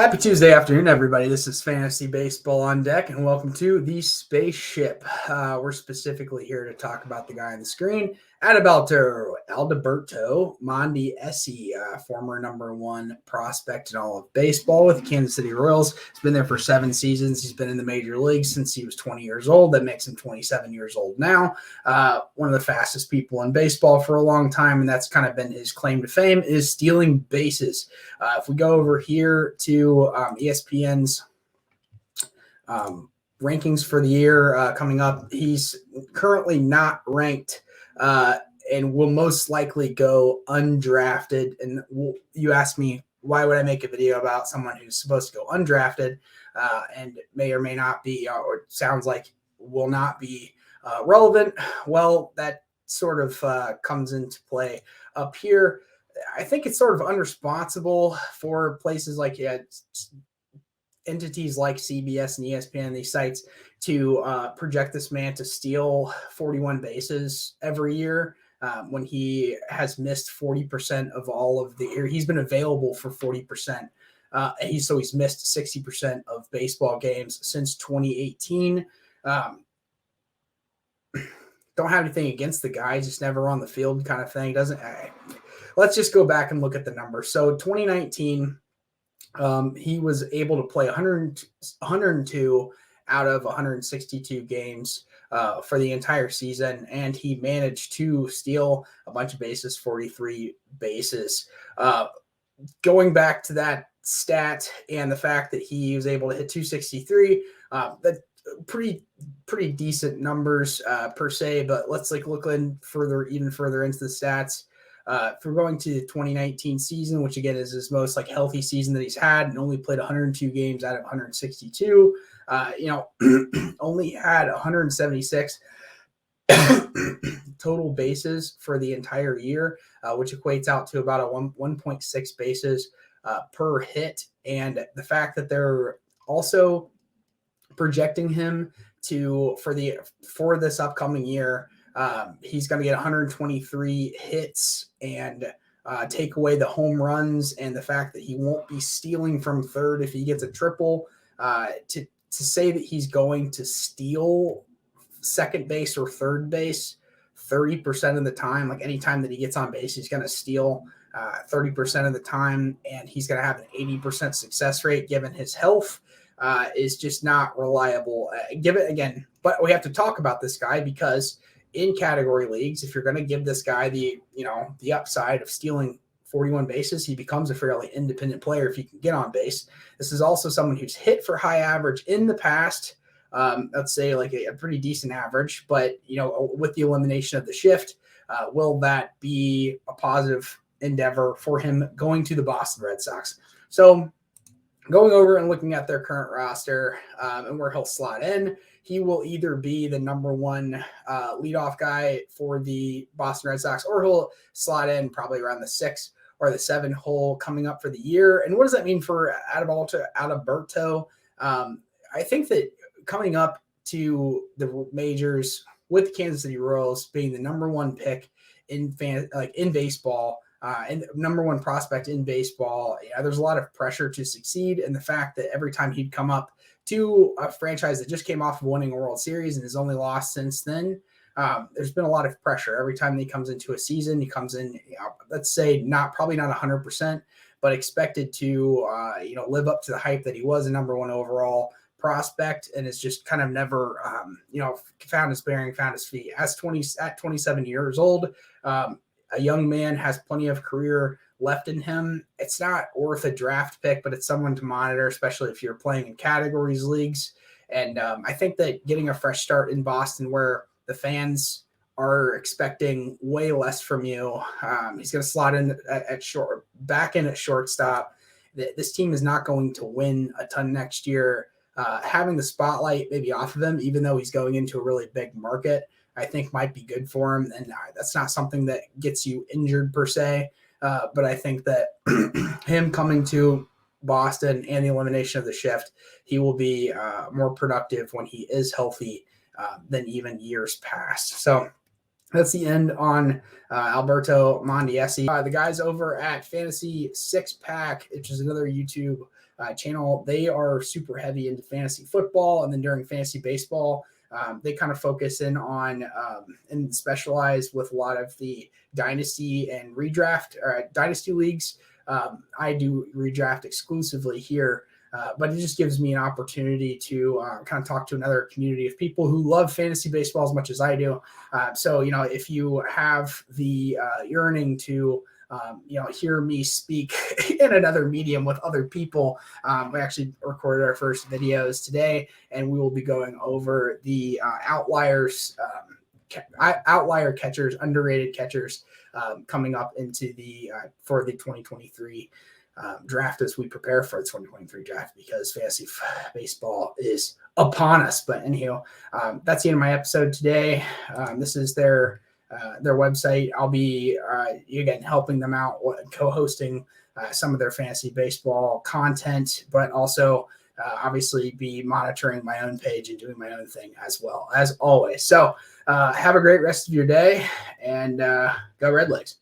Happy Tuesday afternoon, everybody. This is Fantasy Baseball on Deck, and welcome to the Spaceship. We're specifically here to talk about the guy on the screen, Adalberto Mondesi, former number one prospect in all of baseball with the Kansas City Royals. He's been there for 7 seasons. He's been in the major leagues since he was 20 years old. That makes him 27 years old now. One of the fastest people in baseball for a long time, and that's kind of been his claim to fame, is stealing bases. If we go over here to ESPN's rankings for the year coming up, he's currently not ranked and will most likely go undrafted. And you asked me, why would I make a video about someone who's supposed to go undrafted and may or may not be, or sounds like will not be relevant? Well, that sort of comes into play up here. I think it's sort of unresponsible for places like entities like CBS and ESPN, these sites, to project this man to steal 41 bases every year when he has missed 40% of all of the year. He's been available for 40%. He's missed 60% of baseball games since 2018. Don't have anything against the guy, just never on the field kind of thing. Let's just go back and look at the numbers. So 2019, he was able to play 102 out of 162 games for the entire season, and he managed to steal a bunch of bases, 43 bases. Going back to that stat and the fact that he was able to hit 263, that pretty decent numbers per se, but let's look even further into the stats. If we're going to the 2019 season, which again is his most healthy season that he's had, and only played 102 games out of 162, only had 176 total bases for the entire year, which equates out to about a 1.6 bases per hit. And the fact that they're also projecting him for this upcoming year, he's going to get 123 hits and take away the home runs, and the fact that he won't be stealing from third if he gets a triple. To say that he's going to steal second base or third base 30% of the time, like any time that he gets on base, he's going to steal 30% of the time, and he's going to have an 80% success rate given his health, is just not reliable. But we have to talk about this guy because in category leagues, if you're going to give this guy the upside of stealing 41 bases, he becomes a fairly independent player if he can get on base. This is also someone who's hit for high average in the past. Let's say a pretty decent average, but with the elimination of the shift, will that be a positive endeavor for him going to the Boston Red Sox? So going over and looking at their current roster and where he'll slot in, he will either be the number one leadoff guy for the Boston Red Sox, or he'll slot in probably around the 6 or the 7 hole coming up for the year. And what does that mean for Adalberto? I think that coming up to the majors with the Kansas City Royals being the number one pick in baseball, and number one prospect in baseball, there's a lot of pressure to succeed. And the fact that every time he'd come up to a franchise that just came off of winning a World Series and has only lost since then, there's been a lot of pressure. Every time he comes into a season, he comes in, let's say probably not 100%, but expected to, live up to the hype that he was a number one overall prospect, and has just kind of never, found his bearing, found his feet. At 27 years old, a young man, has plenty of career left in him. It's not worth a draft pick, but it's someone to monitor, especially if you're playing in categories leagues. And I think that getting a fresh start in Boston, where the fans are expecting way less from you, he's going to slot in back in at shortstop. This team is not going to win a ton next year. Having the spotlight maybe off of him, even though he's going into a really big market, I think might be good for him. And that's not something that gets you injured per se. But I think that him coming to Boston and the elimination of the shift, he will be more productive when he is healthy than even years past. So that's the end on Adalberto Mondesi. The guys over at Fantasy Six Pack, which is another YouTube channel, they are super heavy into fantasy football. And then during fantasy baseball, they kind of focus in on and specialize with a lot of the dynasty and redraft dynasty leagues. I do redraft exclusively here, but it just gives me an opportunity to kind of talk to another community of people who love fantasy baseball as much as I do. So, if you have the yearning to hear me speak in another medium with other people. We actually recorded our first videos today, and we will be going over the outliers, outlier catchers, underrated catchers coming up into the for the 2023 draft as we prepare for the 2023 draft, because fantasy baseball is upon us. But anyhow, that's the end of my episode today. This is their website. I'll be again helping them out, co-hosting some of their fantasy baseball content, but also obviously be monitoring my own page and doing my own thing as well, as always. So have a great rest of your day, and go Red Legs.